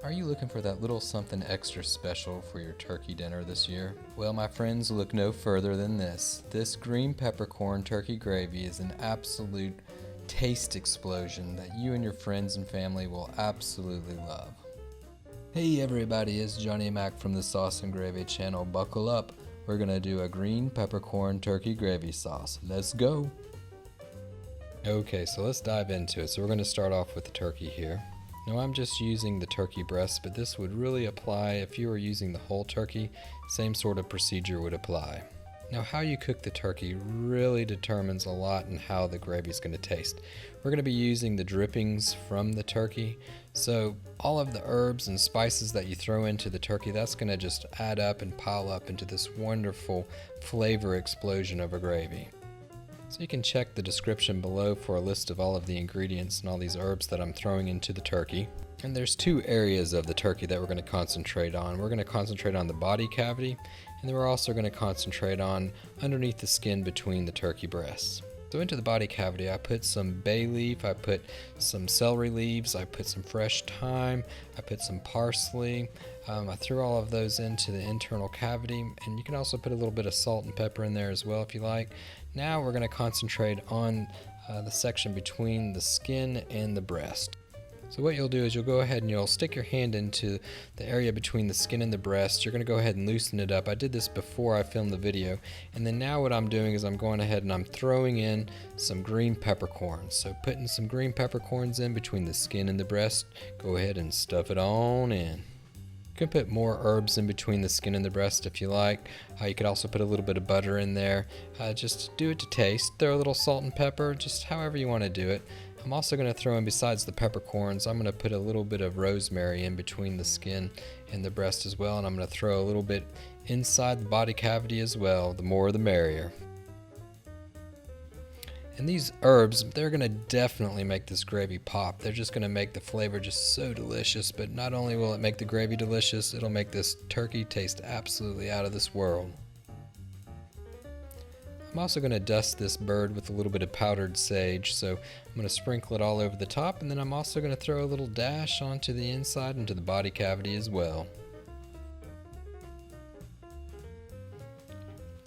Are you looking for that little something extra special for your turkey dinner this year? Well, my friends, look no further than this. This green peppercorn turkey gravy is an absolute taste explosion that you and your friends and family will absolutely love. Hey everybody, it's Johnny Mac from the Sauce and Gravy channel. Buckle up. We're gonna do a green peppercorn turkey gravy sauce. Let's go. Okay, so let's dive into it. So we're gonna start off with the turkey here. Now I'm just using the turkey breast, but this would really apply if you were using the whole turkey. Same sort of procedure would apply. Now how you cook the turkey really determines a lot in how the gravy is going to taste. We're going to be using the drippings from the turkey, so all of the herbs and spices that you throw into the turkey, that's going to just add up and pile up into this wonderful flavor explosion of a gravy. So you can check the description below for a list of all of the ingredients and all these herbs that I'm throwing into the turkey. And there's two areas of the turkey that we're going to concentrate on. We're going to concentrate on the body cavity, and then we're also going to concentrate on underneath the skin between the turkey breasts. So into the body cavity, I put some bay leaf, I put some celery leaves, I put some fresh thyme, I put some parsley. I threw all of those into the internal cavity, and you can also put a little bit of salt and pepper in there as well if you like. Now we're going to concentrate on the section between the skin and the breast. So what you'll do is you'll go ahead and you'll stick your hand into the area between the skin and the breast. You're going to go ahead and loosen it up. I did this before I filmed the video. And then now what I'm doing is I'm going ahead and I'm throwing in some green peppercorns. So putting some green peppercorns in between the skin and the breast. Go ahead and stuff it on in. You can put more herbs in between the skin and the breast if you like. You could also put a little bit of butter in there. Just do it to taste. Throw a little salt and pepper, just however you want to do it. I'm also going to throw in, besides the peppercorns, I'm going to put a little bit of rosemary in between the skin and the breast as well. And I'm going to throw a little bit inside the body cavity as well. The more the merrier. And these herbs, they're going to definitely make this gravy pop. They're just going to make the flavor just so delicious. But not only will it make the gravy delicious, it'll make this turkey taste absolutely out of this world. I'm also going to dust this bird with a little bit of powdered sage, so I'm going to sprinkle it all over the top, and then I'm also going to throw a little dash onto the inside into the body cavity as well.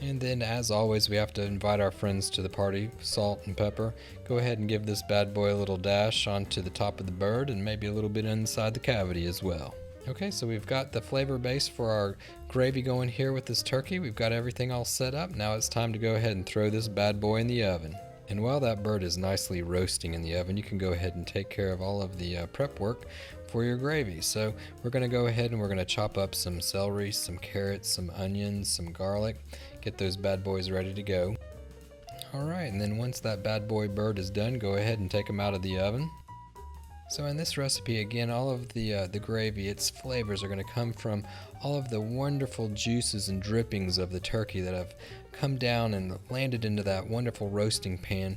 And then, as always, we have to invite our friends to the party. Salt and pepper. Go ahead and give this bad boy a little dash onto the top of the bird and maybe a little bit inside the cavity as well. Okay, so we've got the flavor base for our gravy going here with this turkey. We've got everything all set up. Now it's time to go ahead and throw this bad boy in the oven. And while that bird is nicely roasting in the oven, you can go ahead and take care of all of the prep work for your gravy. So we're going to go ahead and we're going to chop up some celery, some carrots, some onions, some garlic. Get those bad boys ready to go. Alright, and then once that bad boy bird is done, go ahead and take them out of the oven. So in this recipe, again, all of the gravy, its flavors are going to come from all of the wonderful juices and drippings of the turkey that have come down and landed into that wonderful roasting pan.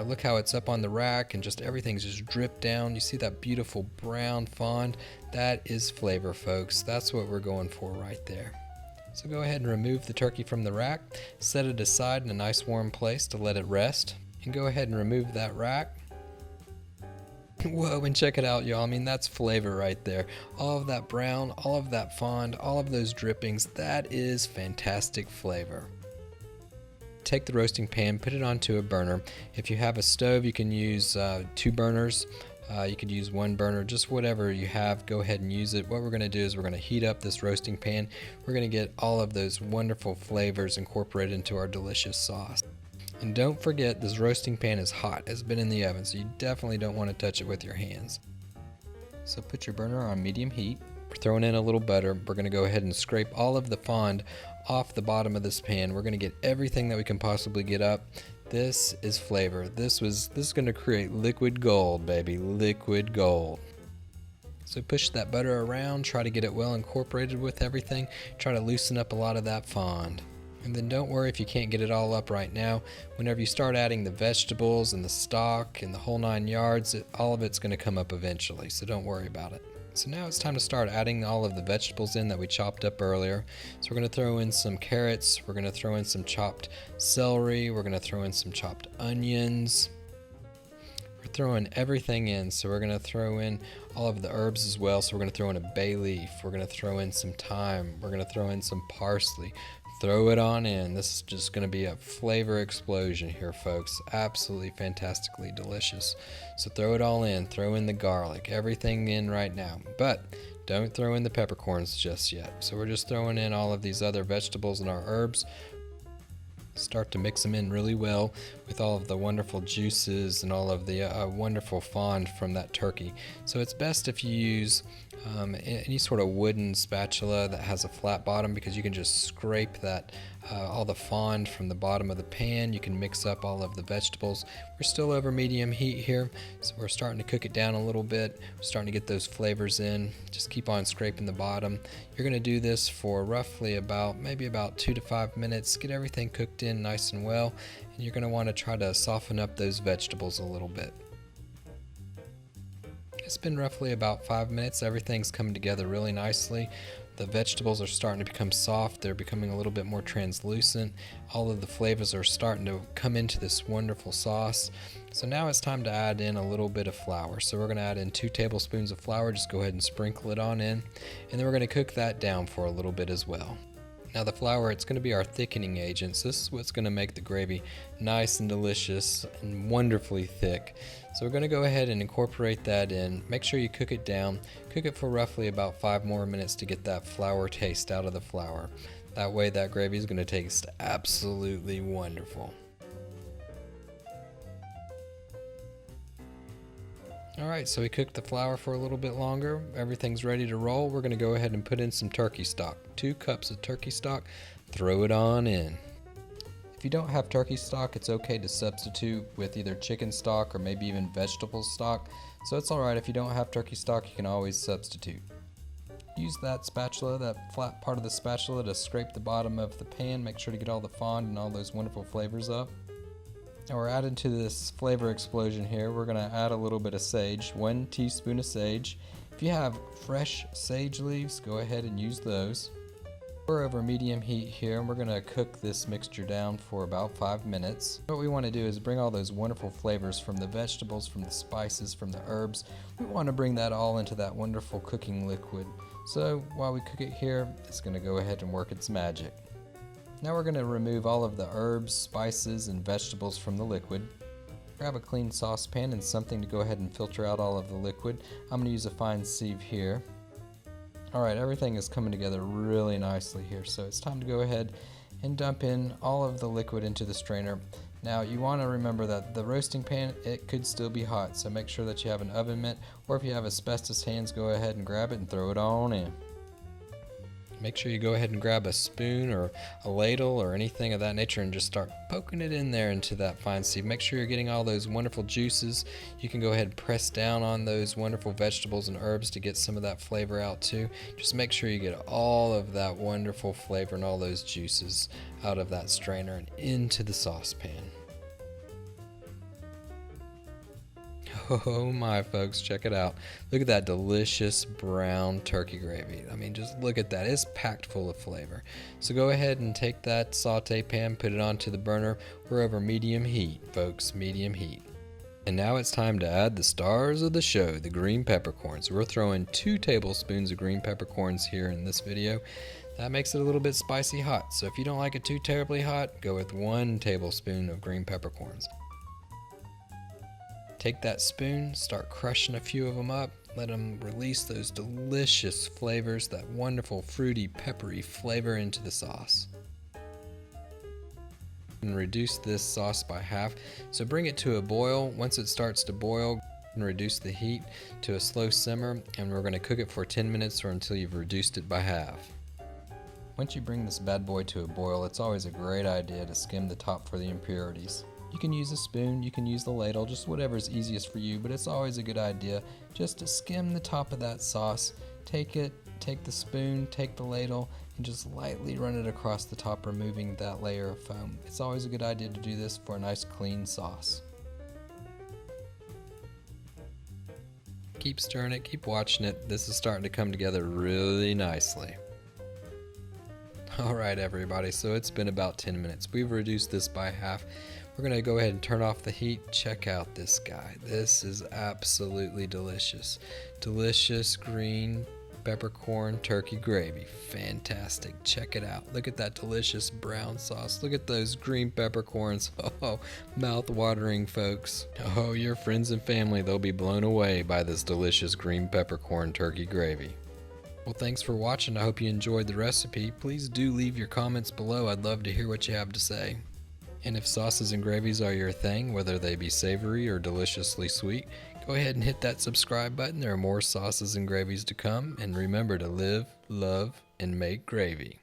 Look how it's up on the rack and just everything's just dripped down. You see that beautiful brown fond? That is flavor, folks. That's what we're going for right there. So go ahead and remove the turkey from the rack, set it aside in a nice warm place to let it rest, and go ahead and remove that rack. Whoa, and check it out, y'all. I mean, that's flavor right there. All of that brown, all of that fond, all of those drippings, that is fantastic flavor. Take the roasting pan, put it onto a burner. If you have a stove, you can use 2 burners. You could use 1 burner, just whatever you have, go ahead and use it. What we're going to do is we're going to heat up this roasting pan. We're going to get all of those wonderful flavors incorporated into our delicious sauce. And don't forget, this roasting pan is hot. It's been in the oven, so you definitely don't want to touch it with your hands. So put your burner on medium heat. We're throwing in a little butter. We're going to go ahead and scrape all of the fond off the bottom of this pan. We're going to get everything that we can possibly get up. This is flavor. This is going to create liquid gold, baby. Liquid gold. So push that butter around. Try to get it well incorporated with everything. Try to loosen up a lot of that fond. And then don't worry if you can't get it all up right now. Whenever you start adding the vegetables and the stock and the whole 9 yards, all of it's going to come up eventually, so don't worry about it. So now it's time to start adding all of the vegetables in that we chopped up earlier. So we're going to throw in some carrots, we're going to throw in some chopped celery, we're going to throw in some chopped onions. We're throwing everything in, so we're going to throw in all of the herbs as well. So we're going to throw in a bay leaf, we're going to throw in some thyme, we're going to throw in some parsley. Throw it on in. This is just going to be a flavor explosion here, folks. Absolutely fantastically delicious. So throw it all in. Throw in the garlic, everything in right now. But don't throw in the peppercorns just yet. So we're just throwing in all of these other vegetables and our herbs. Start to mix them in really well with all of the wonderful juices and all of the wonderful fond from that turkey. So it's best if you use any sort of wooden spatula that has a flat bottom, because you can just scrape that all the fond from the bottom of the pan. You can mix up all of the vegetables. We're still over medium heat here, so we're starting to cook it down a little bit. We're starting to get those flavors in. Just keep on scraping the bottom. You're going to do this for roughly maybe about 2 to 5 minutes. Get everything cooked in nice and well, and you're going to want to try to soften up those vegetables a little bit. It's been roughly about 5 minutes. Everything's coming together really nicely. The vegetables are starting to become soft. They're becoming a little bit more translucent. All of the flavors are starting to come into this wonderful sauce. So now it's time to add in a little bit of flour. So we're going to add in 2 tablespoons of flour. Just go ahead and sprinkle it on in. And then we're going to cook that down for a little bit as well. Now the flour, it's going to be our thickening agent. So this is what's going to make the gravy nice and delicious and wonderfully thick. So we're going to go ahead and incorporate that in. Make sure you cook it down. Cook it for roughly about 5 more minutes to get that flour taste out of the flour. That way that gravy is going to taste absolutely wonderful. Alright, so we cooked the flour for a little bit longer. Everything's ready to roll. We're going to go ahead and put in some turkey stock. 2 cups of turkey stock. Throw it on in. If you don't have turkey stock, it's okay to substitute with either chicken stock or maybe even vegetable stock. So it's alright if you don't have turkey stock, you can always substitute. Use that spatula, that flat part of the spatula, to scrape the bottom of the pan. Make sure to get all the fond and all those wonderful flavors up. Now we're adding to this flavor explosion here, we're going to add a little bit of sage, 1 teaspoon of sage. If you have fresh sage leaves, go ahead and use those. We're over medium heat here, and we're going to cook this mixture down for about 5 minutes. What we want to do is bring all those wonderful flavors from the vegetables, from the spices, from the herbs. We want to bring that all into that wonderful cooking liquid. So while we cook it here, it's going to go ahead and work its magic. Now we're going to remove all of the herbs, spices, and vegetables from the liquid. Grab a clean saucepan and something to go ahead and filter out all of the liquid. I'm going to use a fine sieve here. Alright, everything is coming together really nicely here, so it's time to go ahead and dump in all of the liquid into the strainer. Now you want to remember that the roasting pan, it could still be hot, so make sure that you have an oven mitt, or if you have asbestos hands, go ahead and grab it and throw it on in. Make sure you go ahead and grab a spoon or a ladle or anything of that nature and just start poking it in there into that fine sieve. Make sure you're getting all those wonderful juices. You can go ahead and press down on those wonderful vegetables and herbs to get some of that flavor out too. Just make sure you get all of that wonderful flavor and all those juices out of that strainer and into the saucepan. Oh my folks, check it out. Look at that delicious brown turkey gravy. I mean, just look at that. It's packed full of flavor. So go ahead and take that saute pan, put it onto the burner. We're over medium heat, folks, medium heat. And now it's time to add the stars of the show, the green peppercorns. We're throwing 2 tablespoons of green peppercorns here in this video. That makes it a little bit spicy hot. So if you don't like it too terribly hot, go with 1 tablespoon of green peppercorns. Take that spoon, start crushing a few of them up, let them release those delicious flavors, that wonderful fruity, peppery flavor into the sauce. And reduce this sauce by half, so bring it to a boil. Once it starts to boil, and reduce the heat to a slow simmer, and we're going to cook it for 10 minutes or until you've reduced it by half. Once you bring this bad boy to a boil, it's always a great idea to skim the top for the impurities. You can use a spoon, you can use the ladle, just whatever's easiest for you, but it's always a good idea just to skim the top of that sauce. Take the spoon, take the ladle, and just lightly run it across the top, removing that layer of foam. It's always a good idea to do this for a nice clean sauce. Keep stirring it, keep watching it. This is starting to come together really nicely. Alright everybody, so it's been about 10 minutes. We've reduced this by half. We're going to go ahead and turn off the heat. Check out this guy. This is absolutely delicious. Delicious green peppercorn turkey gravy. Fantastic. Check it out. Look at that delicious brown sauce. Look at those green peppercorns. Oh, mouth-watering, folks. Oh, your friends and family, they'll be blown away by this delicious green peppercorn turkey gravy. Well, thanks for watching. I hope you enjoyed the recipe. Please do leave your comments below. I'd love to hear what you have to say. And if sauces and gravies are your thing, whether they be savory or deliciously sweet, go ahead and hit that subscribe button. There are more sauces and gravies to come. And remember to live, love, and make gravy.